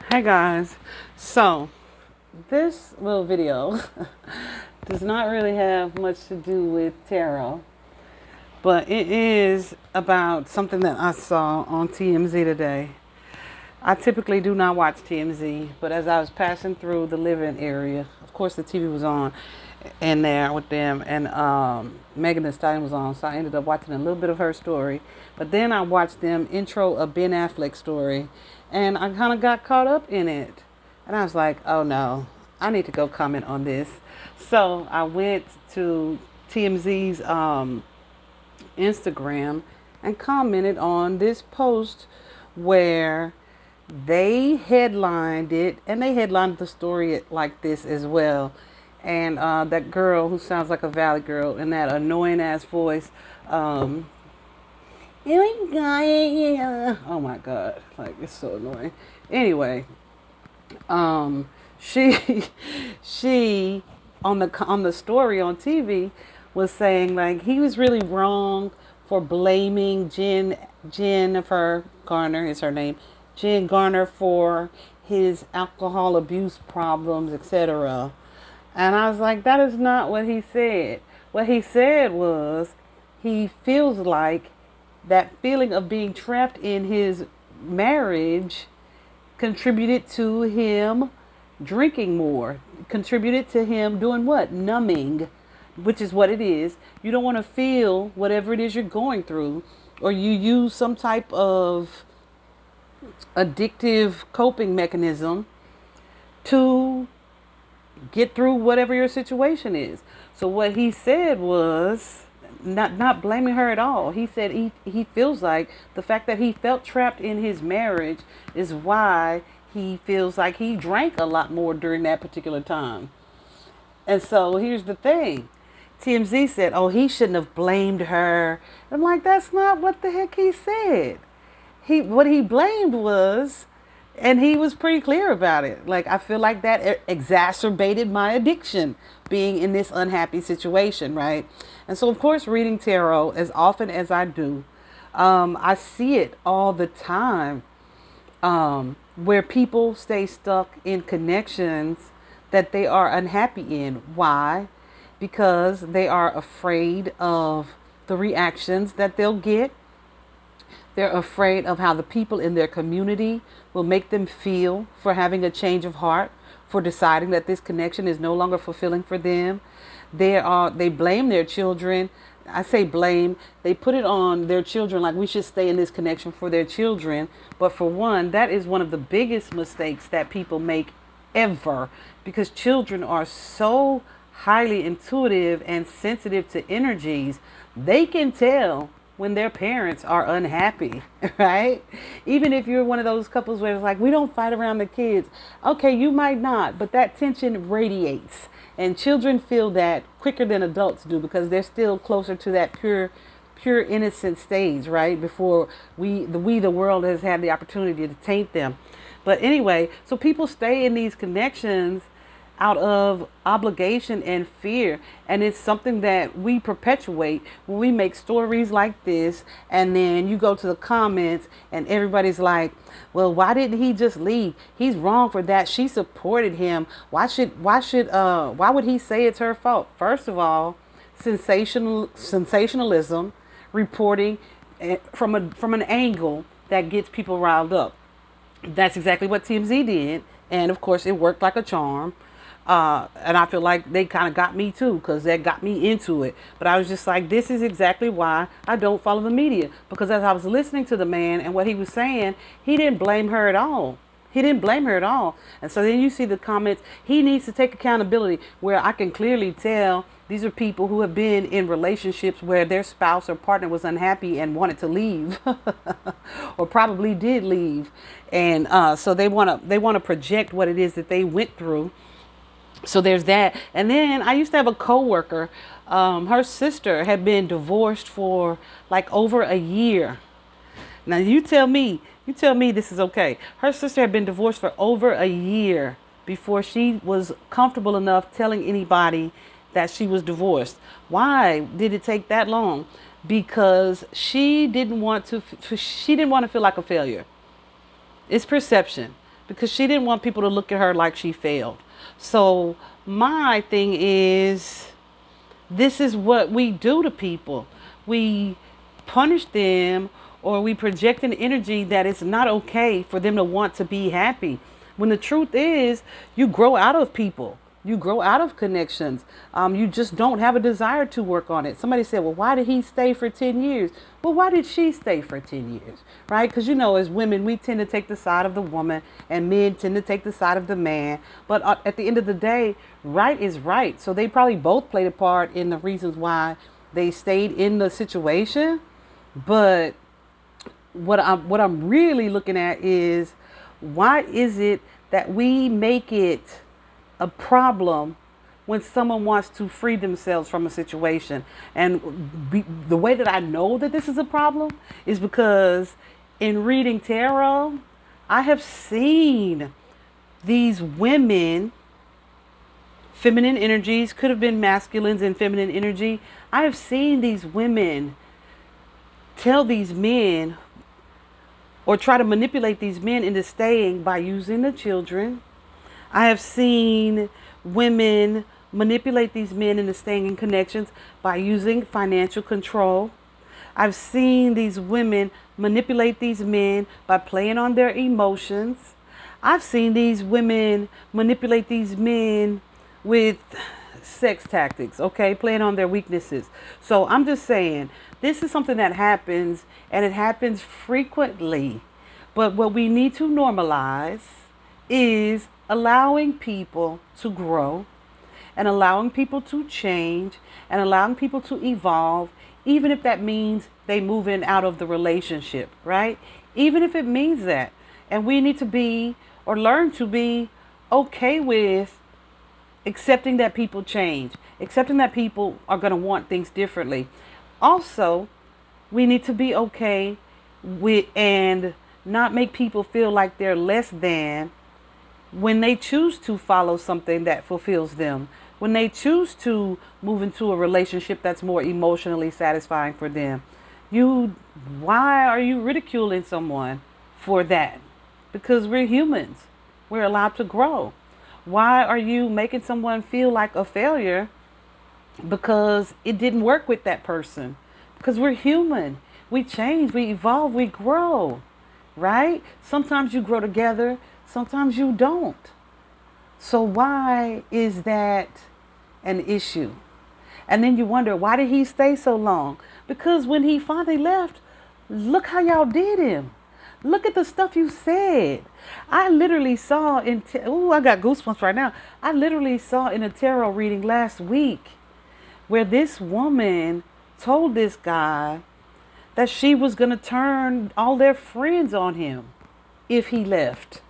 Hey guys, so this little video does not really have much to do with tarot, but it is about something that I saw on TMZ today. I typically do not watch TMZ, but as I was passing through the living area, of course the TV was on in there with them, and Megan Thee Stallion was on, so I ended up watching a little bit of her story. But then I watched them intro a Ben Affleck story, and I kind of got caught up in it. And I was like, oh no, I need to go comment on this. So I went to TMZ's Instagram and commented on this post where they headlined it, and they headlined the story like this as well. And that girl who sounds like a Valley girl in that annoying ass voice, um, oh my god, like it's so annoying. Anyway, she she on the story on TV was saying like he was really wrong for blaming Jennifer Garner is her name, Jen Garner, for his alcohol abuse problems, etc. And I was like, that is not what he said. What he said was he feels like that feeling of being trapped in his marriage contributed to him drinking more, contributed to him doing what? Numbing, which is what it is. You don't want to feel whatever it is you're going through, or you use some type of addictive coping mechanism to get through whatever your situation is. So what he said was not blaming her at all. He said he feels like the fact that he felt trapped in his marriage is why he feels like he drank a lot more during that particular time. And so here's the thing. TMZ said, oh, he shouldn't have blamed her. I'm like, that's not what the heck he said. What he blamed was, and he was pretty clear about it. Like, I feel like that exacerbated my addiction being in this unhappy situation, right? And so, of course, reading tarot as often as I do, I see it all the time, where people stay stuck in connections that they are unhappy in. Why? Because they are afraid of the reactions that they'll get. They're afraid of how the people in their community will make them feel for having a change of heart, for deciding that this connection is no longer fulfilling for them. They blame their children. I say blame, they put it on their children like we should stay in this connection for their children. But for one, that is one of the biggest mistakes that people make ever, because children are so highly intuitive and sensitive to energies. They can tell when their parents are unhappy, right? Even if you're one of those couples where it's like, we don't fight around the kids. Okay, you might not, but that tension radiates. And children feel that quicker than adults do because they're still closer to that pure innocent stage, right? Before the world has had the opportunity to taint them. But anyway, so people stay in these connections out of obligation and fear, and it's something that we perpetuate when we make stories like this. And then you go to the comments and everybody's like, well, why didn't he just leave? He's wrong for that. She supported him. Why would he say it's her fault? First of all, sensationalism, reporting from an angle that gets people riled up. That's exactly what TMZ did, and of course it worked like a charm. And I feel like they kind of got me too, because that got me into it. But I was just like, this is exactly why I don't follow the media. Because as I was listening to the man and what he was saying, he didn't blame her at all. He didn't blame her at all. And so then you see the comments, he needs to take accountability, where I can clearly tell these are people who have been in relationships where their spouse or partner was unhappy and wanted to leave or probably did leave. And so they want to project what it is that they went through. So there's that. And then I used to have a coworker. Her sister had been divorced for like over a year. Now you tell me this is okay. Her sister had been divorced for over a year before she was comfortable enough telling anybody that she was divorced. Why did it take that long? Because she didn't want to feel like a failure. It's perception. because she didn't want people to look at her like she failed. So my thing is, this is what we do to people. We punish them, or we project an energy that it's not okay for them to want to be happy. When the truth is, you grow out of people. You grow out of connections. You just don't have a desire to work on it. Somebody said, well, why did he stay for 10 years? Well, why did she stay for 10 years? Right? Because, as women, we tend to take the side of the woman, and men tend to take the side of the man. But at the end of the day, right is right. So they probably both played a part in the reasons why they stayed in the situation. But what I'm really looking at is, why is it that we make it a problem when someone wants to free themselves from a situation? And the way that I know that this is a problem is because in reading tarot, I have seen these women, feminine energies, could have been masculines and feminine energy. I have seen these women tell these men, or try to manipulate these men into staying by using the children. I have seen women manipulate these men into staying in connections by using financial control. I've seen these women manipulate these men by playing on their emotions. I've seen these women manipulate these men with sex tactics, okay, playing on their weaknesses. So I'm just saying, this is something that happens, and it happens frequently. But what we need to normalize is allowing people to grow, and allowing people to change, and allowing people to evolve, even if that means they move in out of the relationship, right? Even if it means that. And we need to be, or learn to be, okay with accepting that people change, accepting that people are going to want things differently. Also, we need to be okay with, and not make people feel like they're less than when they choose to follow something that fulfills them, when they choose to move into a relationship that's more emotionally satisfying for them. Why are you ridiculing someone for that? Because we're humans. We're allowed to grow. Why are you making someone feel like a failure because it didn't work with that person? Because we're human. We change, we evolve, we grow, right? Sometimes you grow together, sometimes you don't. So why is that an issue? And then you wonder, why did he stay so long? Because when he finally left, look how y'all did him. Look at the stuff you said. I literally saw I got goosebumps right now. I literally saw in a tarot reading last week where this woman told this guy that she was going to turn all their friends on him if he left.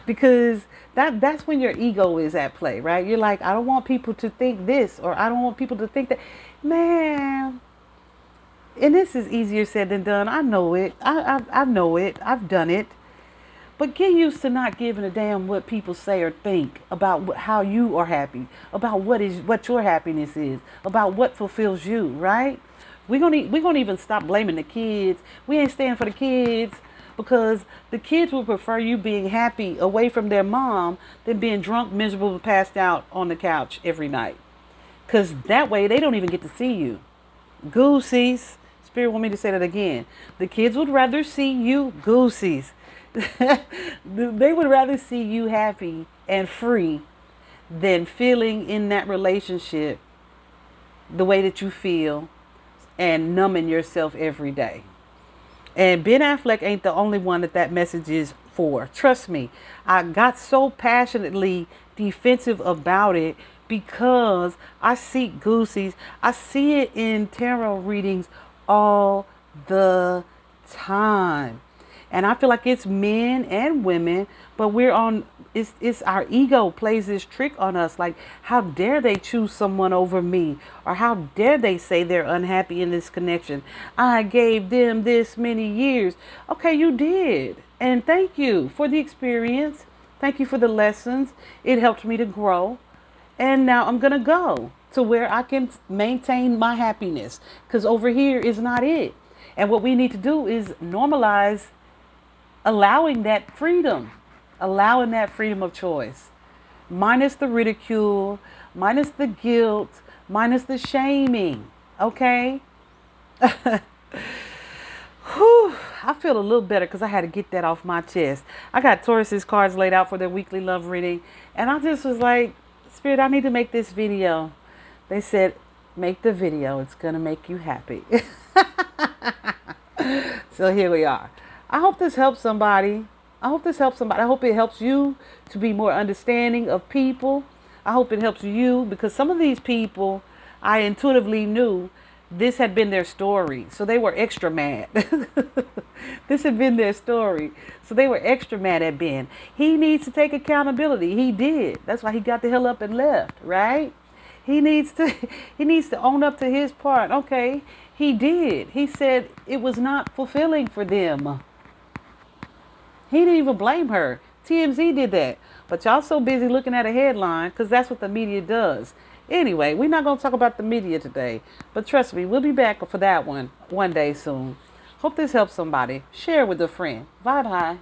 Because that's when your ego is at play, right? You're like, I don't want people to think this, or I don't want people to think that. Man, and this is easier said than done. I know it. I know it. I've done it. But get used to not giving a damn what people say or think about how you are happy, about what your happiness is, about what fulfills you, right? We're gonna even stop blaming the kids. We ain't staying for the kids, because the kids will prefer you being happy away from their mom than being drunk, miserable, passed out on the couch every night. Because that way they don't even get to see you. Goosies. Spirit want me to say that again. The kids would rather see you, goosies. They would rather see you happy and free than feeling in that relationship the way that you feel and numbing yourself every day. And Ben Affleck ain't the only one that message is for. Trust me, I got so passionately defensive about it because I see goosies. I see it in tarot readings all the time. And I feel like it's men and women, but it's our ego plays this trick on us. Like, how dare they choose someone over me? Or how dare they say they're unhappy in this connection? I gave them this many years. Okay, you did. And thank you for the experience. Thank you for the lessons. It helped me to grow. And now I'm going to go to where I can maintain my happiness. Because over here is not it. And what we need to do is normalize allowing that freedom, of choice, minus the ridicule, minus the guilt, minus the shaming. Okay? Whew, I feel a little better because I had to get that off my chest. I got Taurus's cards laid out for their weekly love reading, and I just was like, Spirit, I need to make this video. They said, make the video. It's going to make you happy. So here we are. I hope this helps somebody. I hope it helps you to be more understanding of people. I hope it helps you because some of these people I intuitively knew this had been their story. So they were extra mad. This had been their story. So they were extra mad at Ben. He needs to take accountability. He did. That's why he got the hell up and left, right? He needs to own up to his part. Okay, he did. He said it was not fulfilling for them. He didn't even blame her. TMZ did that. But y'all so busy looking at a headline because that's what the media does. Anyway, we're not going to talk about the media today. But trust me, we'll be back for that one day soon. Hope this helps somebody. Share with a friend. Bye-bye.